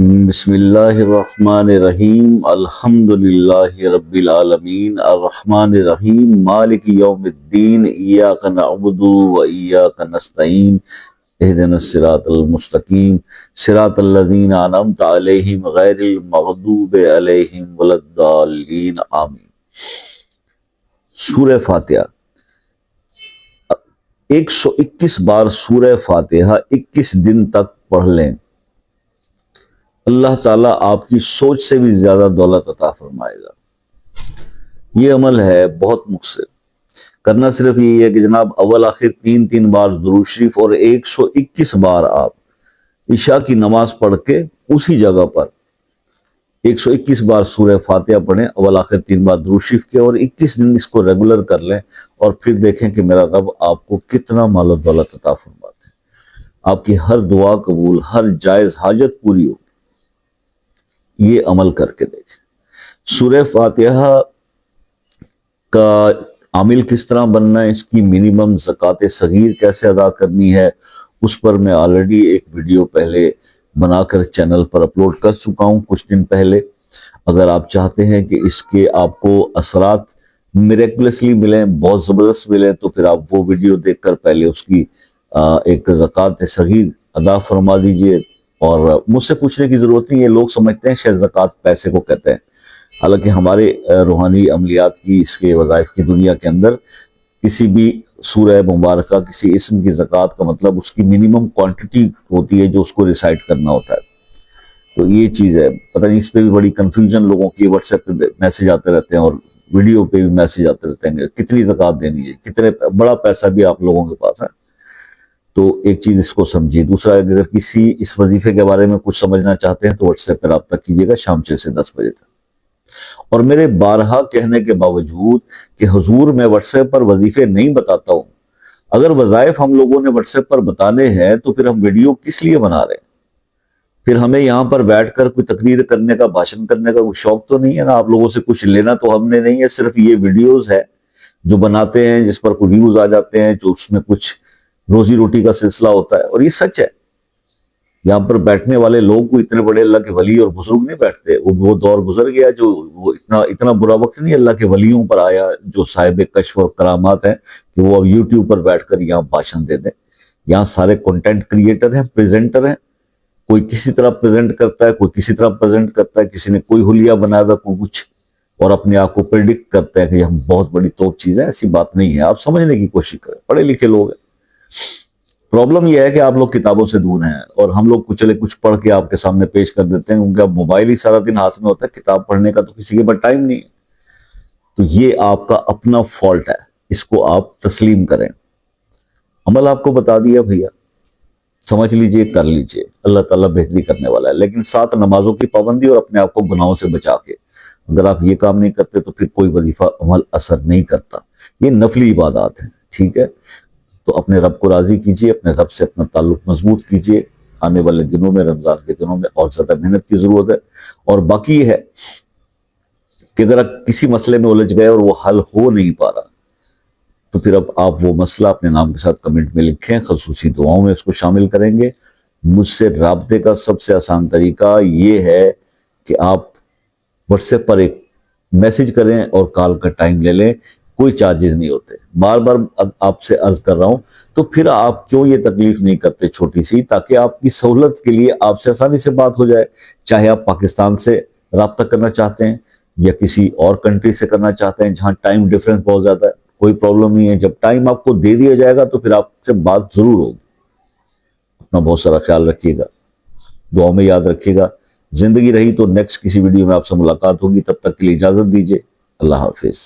بسم اللہ الرحمن الرحیم الحمد للہ رب العالمین الرحمن الرحیم مالک یوم الدین ایاک نعبد و ایاک نستعین اہدنا الصراط المستقیم صراط الذین انعمت علیہم غیر المغضوب علیہم ولا الضالین آمین۔ سورہ فاتحہ 121 بار سورہ فاتحہ 21 دن تک پڑھ لیں، اللہ تعالیٰ آپ کی سوچ سے بھی زیادہ دولت عطا فرمائے گا۔ یہ عمل ہے بہت مختصر، کرنا صرف یہ ہے کہ جناب اول آخر تین بار درود شریف اور 121 بار آپ عشاء کی نماز پڑھ کے اسی جگہ پر 121 بار سورہ فاتحہ پڑھیں، اول آخر 3 بار درود شریف کے، اور 21 دن اس کو ریگولر کر لیں، اور پھر دیکھیں کہ میرا رب آپ کو کتنا مال و دولت عطا فرماتے ہیں، آپ کی ہر دعا قبول، ہر جائز حاجت پوری ہو۔ یہ عمل کر کے دیکھیں۔ سورہ فاتحہ کا عامل کس طرح بننا ہے، اس کی منیمم زکوٰۃ صغیر کیسے ادا کرنی ہے، اس پر میں آلریڈی ایک ویڈیو پہلے بنا کر چینل پر اپلوڈ کر چکا ہوں کچھ دن پہلے۔ اگر آپ چاہتے ہیں کہ اس کے آپ کو اثرات میریکولسلی ملیں، بہت زبردست ملیں، تو پھر آپ وہ ویڈیو دیکھ کر پہلے اس کی ایک زکوٰۃ صغیر ادا فرما دیجئے، اور مجھ سے پوچھنے کی ضرورت نہیں ہے۔ لوگ سمجھتے ہیں شاید زکوٰۃ پیسے کو کہتے ہیں، حالانکہ ہمارے روحانی عملیات کی اس کے وظائف کی دنیا کے اندر کسی بھی سورہ مبارکہ کسی اسم کی زکوٰۃ کا مطلب اس کی منیمم کوانٹٹی ہوتی ہے جو اس کو ریسائٹ کرنا ہوتا ہے۔ تو یہ چیز ہے، پتہ نہیں اس پہ بھی بڑی کنفیوژن لوگوں کی، واٹس ایپ پہ میسج آتے رہتے ہیں اور ویڈیو پہ بھی میسج آتے رہتے ہیں کہ کتنی زکوٰۃ دینی ہے، کتنے بڑا پیسہ بھی آپ لوگوں کے پاس ہے۔ تو ایک چیز اس کو سمجھیے۔ دوسرا، اگر کسی اس وظیفے کے بارے میں کچھ سمجھنا چاہتے ہیں تو واٹس ایپ پہ رابطہ کیجیے گا شام 6 سے 10 بجے تک۔ اور میرے بارہا کہنے کے باوجود کہ حضور میں واٹس ایپ پر وظیفے نہیں بتاتا ہوں، اگر وظائف ہم لوگوں نے واٹس ایپ پر بتانے ہیں تو پھر ہم ویڈیو کس لیے بنا رہے ہیں؟ پھر ہمیں یہاں پر بیٹھ کر کوئی تقریر کرنے کا، بھاشن کرنے کا کوئی شوق تو نہیں ہے نا؟ آپ لوگوں سے کچھ لینا تو ہم نے نہیں ہے، صرف یہ ویڈیوز ہے جو بناتے ہیں، جس پر کوئی ویوز آ جاتے ہیں، جو اس میں کچھ روزی روٹی کا سلسلہ ہوتا ہے۔ اور یہ سچ ہے، یہاں پر بیٹھنے والے لوگ کوئی اتنے بڑے اللہ کے ولی اور بزرگ نہیں بیٹھتے۔ وہ دور گزر گیا جو وہ اتنا برا وقت نہیں اللہ کے ولیوں پر آیا جو صاحب کشف اور کرامات ہیں کہ وہ اب یوٹیوب پر بیٹھ کر یہاں بھاشن دے دیں۔ یہاں سارے کنٹینٹ کریٹر ہیں، پریزنٹر ہیں، کوئی کسی طرح پریزنٹ کرتا ہے، کوئی کسی طرح پریزنٹ کرتا ہے، کسی نے کوئی حلیہ بنایا ہوا، کوئی کچھ، اور اپنے آپ کو پریڈکٹ کرتا ہے کہ ہم بہت بڑی توپ چیز ہے۔ ایسی بات نہیں ہے، آپ سمجھنے کی کوشش کریں، پڑھے لکھے لوگ ہیں۔ پرابلم یہ ہے کہ آپ لوگ کتابوں سے دور ہیں، اور ہم لوگ کچھ پڑھ کے آپ کے سامنے پیش کر دیتے ہیں، کیونکہ اب موبائل ہی سارا دن ہاتھ میں ہوتا ہے، کتاب پڑھنے کا تو کسی کے پاس ٹائم نہیں ہے۔ تو یہ آپ کا اپنا فالٹ ہے، اس کو آپ تسلیم کریں۔ عمل آپ کو بتا دیا بھیا، سمجھ لیجئے، کر لیجئے، اللہ تعالیٰ بہتری کرنے والا ہے۔ لیکن 7 نمازوں کی پابندی اور اپنے آپ کو گناہوں سے بچا کے، اگر آپ یہ کام نہیں کرتے تو پھر کوئی وظیفہ عمل اثر نہیں کرتا۔ یہ نفلی عبادات ہیں، ٹھیک ہے؟ تو اپنے رب کو راضی کیجئے، اپنے رب سے اپنا تعلق مضبوط کیجئے۔ آنے والے دنوں میں، رمضان کے دنوں میں اور زیادہ محنت کی ضرورت ہے۔ اور باقی یہ ہے کہ اگر آپ کسی مسئلے میں الجھ گئے اور وہ حل ہو نہیں پا رہا، تو پھر اب آپ وہ مسئلہ اپنے نام کے ساتھ کمنٹ میں لکھیں، خصوصی دعاؤں میں اس کو شامل کریں گے۔ مجھ سے رابطے کا سب سے آسان طریقہ یہ ہے کہ آپ واٹس ایپ پر ایک میسج کریں اور کال کا ٹائم لے لیں، کوئی چارجز نہیں ہوتے۔ بار بار آپ سے عرض کر رہا ہوں، تو پھر آپ کیوں یہ تکلیف نہیں کرتے چھوٹی سی، تاکہ آپ کی سہولت کے لیے آپ سے آسانی سے بات ہو جائے۔ چاہے آپ پاکستان سے رابطہ کرنا چاہتے ہیں یا کسی اور کنٹری سے کرنا چاہتے ہیں جہاں ٹائم ڈیفرنس بہت زیادہ ہے، کوئی پرابلم نہیں ہے۔ جب ٹائم آپ کو دے دیا جائے گا تو پھر آپ سے بات ضرور ہوگی۔ اپنا بہت سارا خیال رکھیے گا، دعاؤں میں یاد رکھیے گا۔ زندگی رہی تو نیکسٹ کسی ویڈیو میں آپ سے ملاقات ہوگی، تب تک کے لیے اجازت دیجیے، اللہ حافظ۔